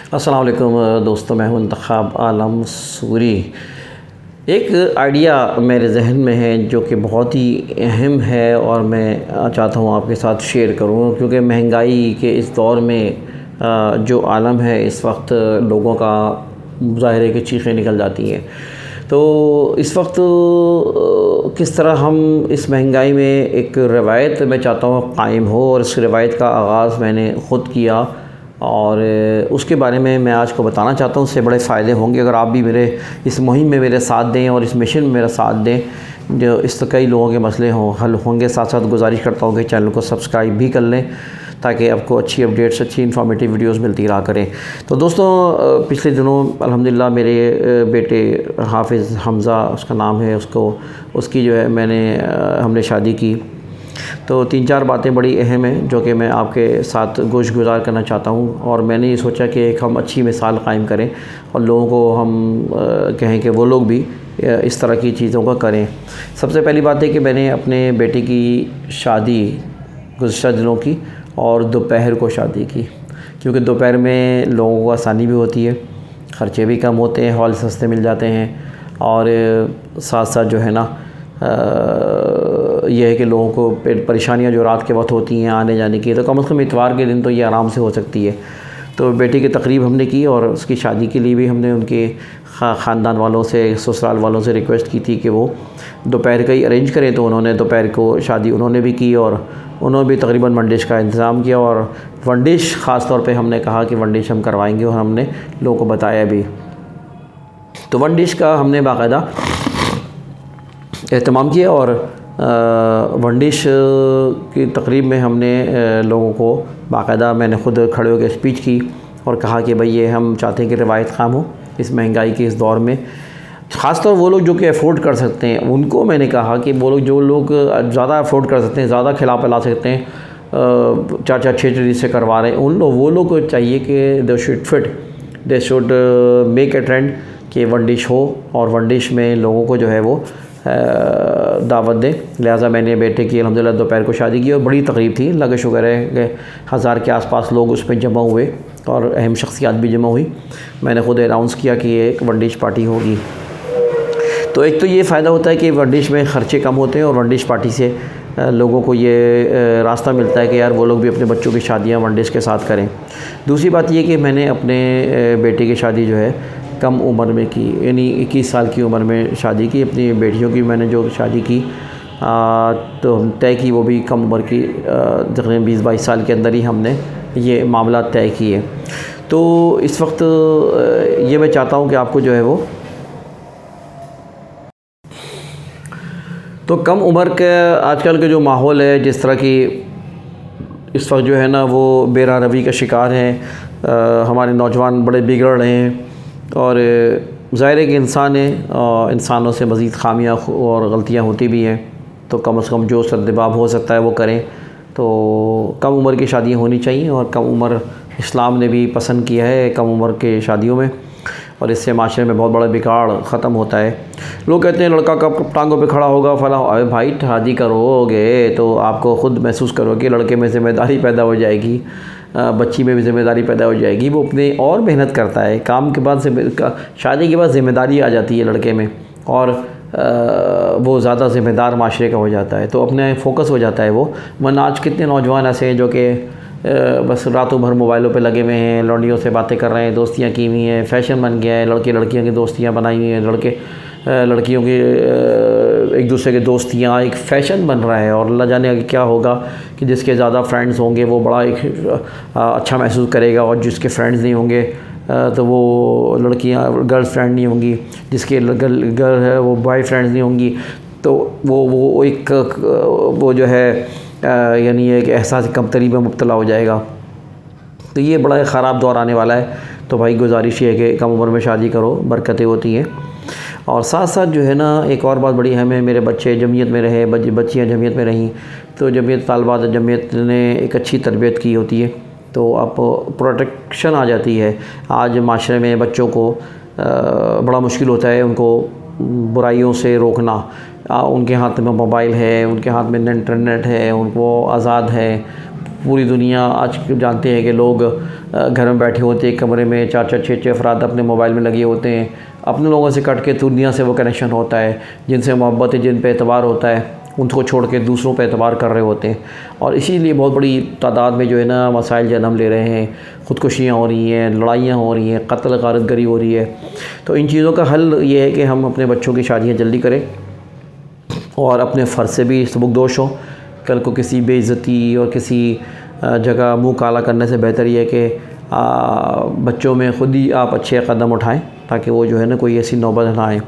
अस्सलाम वालेकुम दोस्तों, मैं हूं इंतखाब आलम सूरी। एक आइडिया मेरे जहन में है जो कि बहुत ही अहम है और मैं चाहता हूं आपके साथ शेयर करूं, क्योंकि महंगाई के इस दौर में जो आलम है इस वक्त लोगों का ज़ाहिर है कि चीखें निकल जाती हैं। तो इस वक्त किस तरह हम इस महंगाई में एक रवायत मैं चाहता हूँ कायम हो, और इस रवायत का आगाज़ मैंने ख़ुद किया और उसके बारे में मैं आज को बताना चाहता हूँ। उससे बड़े फ़ायदे होंगे अगर आप भी मेरे इस मुहिम में मेरे साथ दें और इस मिशन में मेरा साथ दें। जो इस कई लोगों के मसले हल होंगे। साथ साथ गुजारिश करता हूँ कि चैनल को सब्सक्राइब भी कर लें ताकि आपको अच्छी अपडेट्स, अच्छी इन्फॉर्मेटिव वीडियोस मिलती रहा करें। तो दोस्तों, पिछले दिनों अल्हम्दुलिल्लाह मेरे बेटे हाफिज़ हमज़ा उसका नाम है, उसकी जो है हमने शादी की। तो 3-4 बातें बड़ी अहम हैं जो कि मैं आपके साथ गोश गुजार करना चाहता हूँ, और मैंने ये सोचा कि एक हम अच्छी मिसाल कायम करें और लोगों को हम कहें कि वो लोग भी इस तरह की चीज़ों को करें। सबसे पहली बात है कि मैंने अपने बेटे की शादी गुज़श्ता दिनों की और दोपहर को शादी की, क्योंकि दोपहर में लोगों को आसानी भी होती है, ख़र्चे भी कम होते हैं, हॉल सस्ते मिल जाते हैं, और साथ साथ जो है ना यह है कि लोगों को परेशानियां जो रात के वक्त होती हैं आने जाने की, तो कम से कम इतवार के दिन तो ये आराम से हो सकती है। तो बेटे की तकरीब हमने की और उसकी शादी के लिए भी हमने उनके ख़ानदान वालों से, ससुराल वालों से रिक्वेस्ट की थी कि वो दोपहर का ही अरेंज करें। तो उन्होंने दोपहर को शादी उन्होंने भी की और उन्होंने भी तकरीबन वन डिश का इंतज़ाम किया, और वन डिश ख़ास तौर पे हमने कहा कि वन डिश हम करवाएंगे, और हमने लोगों को बताया भी। तो वन डिश का हमने बाकायदा एहतमाम किया और वन डिश की तकरीब में हमने लोगों को बाकायदा मैंने ख़ुद खड़े होकर स्पीच की और कहा कि भाई ये हम चाहते हैं कि रिवायत क़ायम हो इस महंगाई के इस दौर में। ख़ासतौर वो लोग जो कि अफोर्ड कर सकते हैं उनको मैंने कहा कि वो लोग जो लोग ज़्यादा अफोर्ड कर सकते हैं, ज़्यादा खिला पिला सकते हैं, 4-4 6 से करवा रहे हैं, वो लोग को चाहिए कि they should make a trend कि वन डिश हो, और वन डिश में लोगों को जो है वो दावत दें। लिहाजा मैंने बेटे की अल्हम्दुलिल्लाह दोपहर को शादी की और बड़ी तकरीब थी। अल्लाह का शुक्र है कि 1000 के आसपास लोग उस पर जमा हुए और अहम शख्सियात भी जमा हुई। मैंने ख़ुद अनाउंस किया कि एक वन डिश पार्टी होगी। तो एक तो ये फ़ायदा होता है कि वन डिश में ख़र्चे कम होते हैं, और वन डिश पार्टी से लोगों को ये रास्ता मिलता है कि यार वो लोग भी अपने बच्चों की शादियाँ वन डिश के साथ करें। दूसरी बात ये कि मैंने अपने बेटे की शादी जो है कम उम्र में की, यानी 21 साल की उम्र में शादी की। अपनी बेटियों की मैंने जो शादी की तो तय की वो भी कम उम्र की, तकरीबन 20-22 साल के अंदर ही हमने ये मामला तय किए। तो इस वक्त ये मैं चाहता हूँ कि आपको जो है वो तो कम उम्र के आजकल के जो माहौल है, जिस तरह की इस वक्त जो है ना वो बेरा रवि का शिकार हैं, हमारे नौजवान बड़े बिगड़ रहे हैं, और ज़ाहिर है कि इंसान है, इंसानों से मज़ीद खामियां और गलतियां होती भी हैं। तो कम से कम जो सद्दबाब हो सकता है वो करें। तो कम उम्र की शादियां होनी चाहिए, और कम उम्र इस्लाम ने भी पसंद किया है कम उम्र के शादियों में, और इससे माशरे में बहुत बड़ा बिगाड़ ख़त्म होता है। लोग कहते हैं लड़का कब टांगों पे खड़ा होगा फला। अरे भाई, शादी करोगे तो आपको ख़ुद महसूस करोगे लड़के में ज़िम्मेदारी पैदा हो जाएगी, बच्ची में भी ज़िम्मेदारी पैदा हो जाएगी। वो अपने और मेहनत करता है, काम के बाद शादी के बाद ज़िम्मेदारी आ जाती है लड़के में, और वो ज़्यादा ज़िम्मेदार माशरे का हो जाता है, तो अपने फोकस हो जाता है वो। वरना आज कितने नौजवान ऐसे हैं जो कि बस रातों भर मोबाइलों पे लगे हुए हैं, लौंडियों से बातें कर रहे हैं, दोस्तियां की हुई हैं, फ़ैशन बन गया है, लड़के लड़कियों की दोस्तियां बनाई हुई हैं, लड़के लड़कियों की एक दूसरे के दोस्तियां एक फ़ैशन बन रहा है। और अल्लाह जाने आगे क्या होगा कि जिसके ज़्यादा फ्रेंड्स होंगे वो बड़ा एक अच्छा महसूस करेगा, और जिसके फ्रेंड्स नहीं होंगे तो वो लड़कियां गर्ल फ्रेंड नहीं होंगी, जिसके गर्ल है वो बॉय फ्रेंड्स नहीं होंगी, तो वो एक वो जो है यानी एक एहसास कमतरी में मुब्तला हो जाएगा। तो ये बड़ा ख़राब दौर आने वाला है। तो भाई गुजारिश ये है कि कम उम्र में शादी करो, बरकतें होती हैं। और साथ साथ जो है ना एक और बात बड़ी अहम है, मेरे बच्चे जमीयत में रहे, बच्चियाँ जमीयत में रहीं, तो जमीयत तालबात जमीयत ने एक अच्छी तरबियत की होती है, तो आप प्रोटेक्शन आ जाती है। आज माशरे में बच्चों को बड़ा मुश्किल होता है उनको बुराइयों से रोकना। उनके हाथ में मोबाइल है, उनके हाथ में इंटरनेट है, उनको आज़ाद है, पूरी दुनिया आज जानते हैं कि लोग घर में बैठे होते हैं, एक कमरे में 4-4 6-6 अफराद अपने मोबाइल में लगे होते हैं। अपने लोगों से कट के दुनिया से वो कनेक्शन होता है, जिनसे मोहब्बत है, जिन पे एतबार होता है, उनको छोड़ के दूसरों पे एतबार कर रहे होते हैं। और इसीलिए बहुत बड़ी तादाद में जो है ना मसाइल जन्म ले रहे हैं, ख़ुदकुशियाँ हो रही हैं, लड़ाइयाँ हो रही हैं, कत्ल गारतगरी हो रही है। तो इन चीज़ों का हल ये है कि हम अपने बच्चों की शादियाँ जल्दी करें और अपने फ़र्ज़ से भी सबकदोश हों। कल को किसी बेइज़्ज़ती और किसी जगह मुँह काला करने से बेहतर ये है कि बच्चों में ख़ुद ही आप अच्छे कदम उठाएँ, ताकि वो जो है ना कोई ऐसी नौबत ना आए।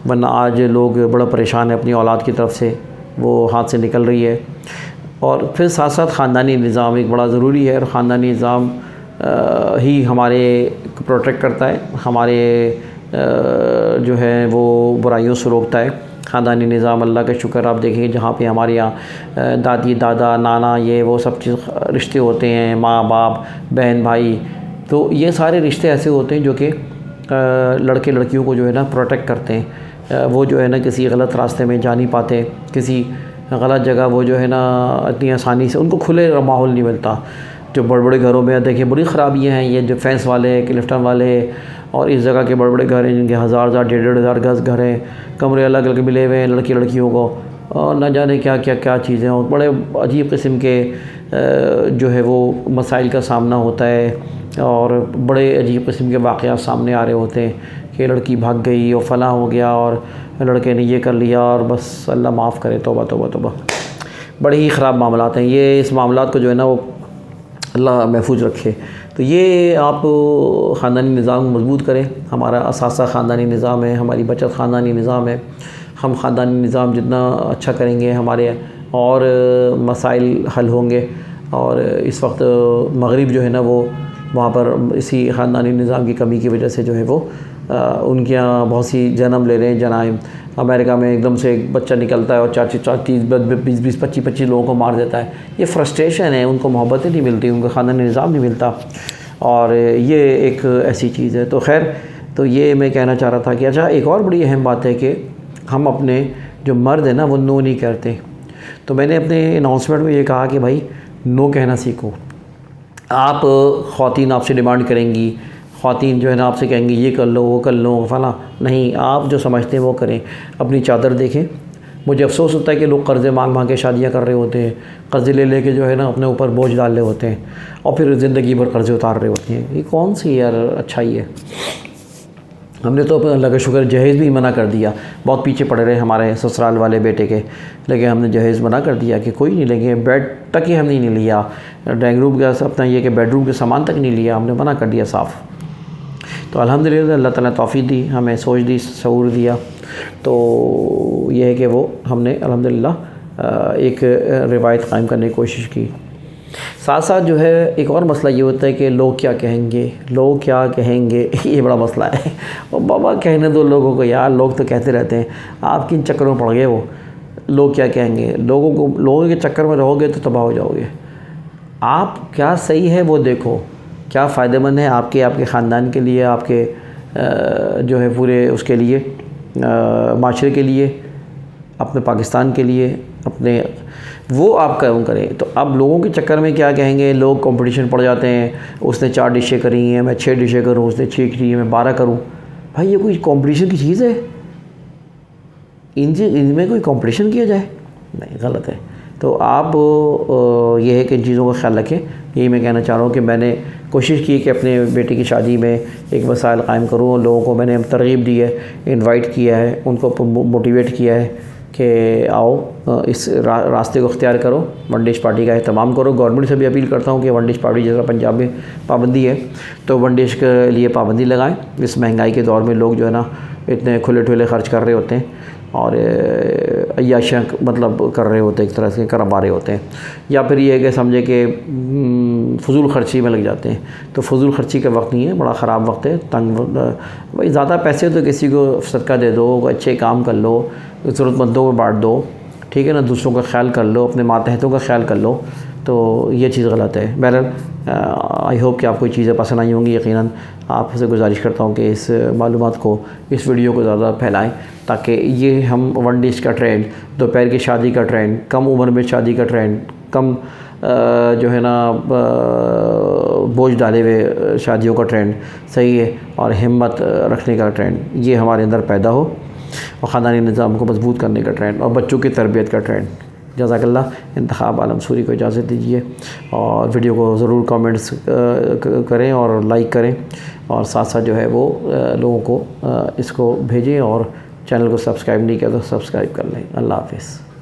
वरना आज लोग बड़ा परेशान है अपनी औलाद की तरफ से, वो हाथ से निकल रही है। और फिर साथ साथ ख़ानदानी निज़ाम एक बड़ा ज़रूरी है, और ख़ानदानी निज़ाम ही हमारे प्रोटेक्ट करता है, हमारे जो है वो बुराइयों से रोकता है। ख़ानदानी निज़ाम अल्लाह का शुक्र आप देखेंगे जहाँ पे हमारे यहाँ दादी दादा नाना ये वो सब चीज़ रिश्ते होते हैं, माँ बाप बहन भाई, तो ये सारे रिश्ते ऐसे होते हैं जो कि लड़के लड़कियों को जो है ना प्रोटेक्ट करते हैं। वो जो है ना किसी गलत रास्ते में जा नहीं पाते, किसी गलत जगह वो जो है ना इतनी आसानी से उनको खुले माहौल नहीं मिलता। जो बड़े बड़े घरों में देखिए बड़ी ख़राबियाँ हैं, ये जो फेंस वाले क्लिफ्टन वाले और इस जगह के बड़े बड़े घर हैं जिनके 1000 डेढ़ हज़ार गज़ घर हैं, कमरे अलग अलग मिले हुए हैं लड़की लड़कियों को, और न जाने क्या क्या क्या चीज़ें, और बड़े अजीब किस्म के जो है वो मसाइल का सामना होता है, और बड़े अजीब किस्म के वाक़यात सामने आ रहे होते हैं कि लड़की भाग गई और फ़लाँ हो गया और लड़के ने ये कर लिया, और बस अल्लाह माफ़ करे, तौबा तौबा तौबा। बड़े ही ख़राब मामलात हैं ये। इस मामलात को जो है ना वो अल्लाह महफूज रखे। तो ये आप ख़ानदानी निज़ाम मज़बूत करें। हमारा असासा ख़ानदानी निज़ाम है, हमारी बचत ख़ानदानी निज़ाम है। हम ख़ानदानी निज़ाम जितना अच्छा करेंगे हमारे और मसाइल हल होंगे। और इस वक्त मग़रिब जो है ना वो वहाँ पर इसी ख़ानदानी निज़ाम की कमी की वजह से जो है वो उनके यहाँ बहुत सी जन्म ले रहे हैं जनाइम। अमेरिका में एकदम से एक बच्चा निकलता है और 40-30 25 लोगों को मार देता है। ये फ्रस्ट्रेशन है, उनको मोहब्बतें नहीं मिलती, उनको ख़ानदानी निज़ाम नहीं मिलता, और ये एक ऐसी चीज़ है। तो खैर, तो ये मैं कहना चाह रहा था कि अच्छा एक और बड़ी अहम बात है कि हम अपने जो मर्द हैं ना वो नो नहीं करते। तो मैंने अपने अनाउंसमेंट में ये कहा कि भाई नो कहना सीखो। आप ख़वातीन आपसे डिमांड करेंगी, ख़वातीन जो है ना आपसे कहेंगी ये कर लो वो कर लो फला, नहीं, आप जो समझते हैं वो करें। अपनी चादर देखें। मुझे अफसोस होता है कि लोग कर्ज़े मांग के शादियां कर रहे होते हैं, कर्ज़े ले लेके जो है ना अपने ऊपर बोझ डाल रहे होते हैं और फिर ज़िंदगी भर कर्ज़े उतार रहे होते हैं। ये कौन सी यार अच्छाई है। हमने तो अल्लाह का शुक्र जहेज़ भी मना कर दिया। बहुत पीछे पड़े रहे हमारे ससुराल वाले बेटे के, लेकिन हमने जहेज़ मना कर दिया कि कोई नहीं लेंगे। बेड तक ही हमने नहीं लिया, ड्राइंग रूम का अपना ये कि बेडरूम के सामान तक नहीं लिया, हमने मना कर दिया साफ़। तो अल्हम्दुलिल्लाह अल्लाह ताला ने तौफ़ीक़ दी, हमें सोच दी, शऊर दिया। तो ये है कि वो हमने अल्हम्दुलिल्लाह एक रिवायत कायम करने की कोशिश की। साथ साथ जो है एक और मसला ये होता है कि लोग क्या कहेंगे, लोग क्या कहेंगे, ये बड़ा मसला है। और बाबा कहने दो लोगों को यार, लोग तो कहते रहते हैं, आप किन चक्करों में पड़ गए। वो लोग क्या कहेंगे, लोगों के चक्कर में रहोगे तो तबाह हो जाओगे। आप क्या सही है वो देखो, क्या फ़ायदेमंद है आपके ख़ानदान के लिए, आपके जो है पूरे उसके लिए, माशरे के लिए, अपने पाकिस्तान के लिए, अपने वो आप करें। तो अब लोगों के चक्कर में क्या कहेंगे, लोग कंपटीशन पड़ जाते हैं। उसने 4 डिशें करी हैं, मैं 6 डिशें करूँ, उसने 6 की है, मैं 12 करूँ। भाई ये कोई कंपटीशन की चीज़ है? इनमें कोई कंपटीशन किया जाए? नहीं, गलत है। तो आप ये है कि इन चीज़ों का ख्याल रखें। यही मैं कहना चाह रहा हूँ कि मैंने कोशिश की कि अपने बेटे की शादी में एक वसाइल कायम करूँ। लोगों को मैंने तरगीब दी है, इनवाइट किया है, उनको मोटिवेट किया है कि आओ इस रास्ते को अख्तियार करो, वन डिश पार्टी का अहतमाम करो। गवर्नमेंट से भी अपील करता हूँ कि वन डिश पार्टी जैसा पंजाब में पाबंदी है तो वन डिश के लिए पाबंदी लगाएं। इस महंगाई के दौर में लोग जो है ना इतने खुले ठुले खर्च कर रहे होते हैं और अय्याशियाँ मतलब कर रहे होते हैं, एक तरह से करवा रहे होते हैं, या फिर ये है कि समझे कि फ़ुज़ूल ख़र्ची में लग जाते हैं। तो फ़ुज़ूल ख़र्ची का वक्त नहीं है, बड़ा ख़राब वक्त है। तंग भाई ज़्यादा पैसे तो किसी को सदका दे दो, अच्छे काम कर लो, ज़रूरतमंदों को बांट दो, ठीक है ना, दूसरों का ख्याल कर लो, अपने मातहतों का ख्याल कर लो। तो ये चीज़ गलत है। बहरहाल आई होप कि आपको ये चीज़ें पसंद आई होंगी। यकीनन आपसे गुजारिश करता हूँ कि इस मालूमात को, इस वीडियो को ज़्यादा फैलाएं ताकि ये हम वन डिश का ट्रेंड, दोपहर की शादी का ट्रेंड, कम उम्र में शादी का ट्रेंड, कम जो है ना बोझ डाले हुए शादियों का ट्रेंड सही है, और हिम्मत रखने का ट्रेंड ये हमारे अंदर पैदा हो, और ख़ानदानी निज़ाम को मजबूत करने का ट्रेंड और बच्चों की तरबियत का ट्रेंड। जज़ाकल्लाह। इंतखाब आलम सूरी को इजाज़त दीजिए, और वीडियो को ज़रूर कमेंट्स करें और लाइक करें, और साथ साथ जो है वो लोगों को इसको भेजें, और चैनल को सब्सक्राइब नहीं किया तो सब्सक्राइब कर लें। अल्लाह हाफ़िज़।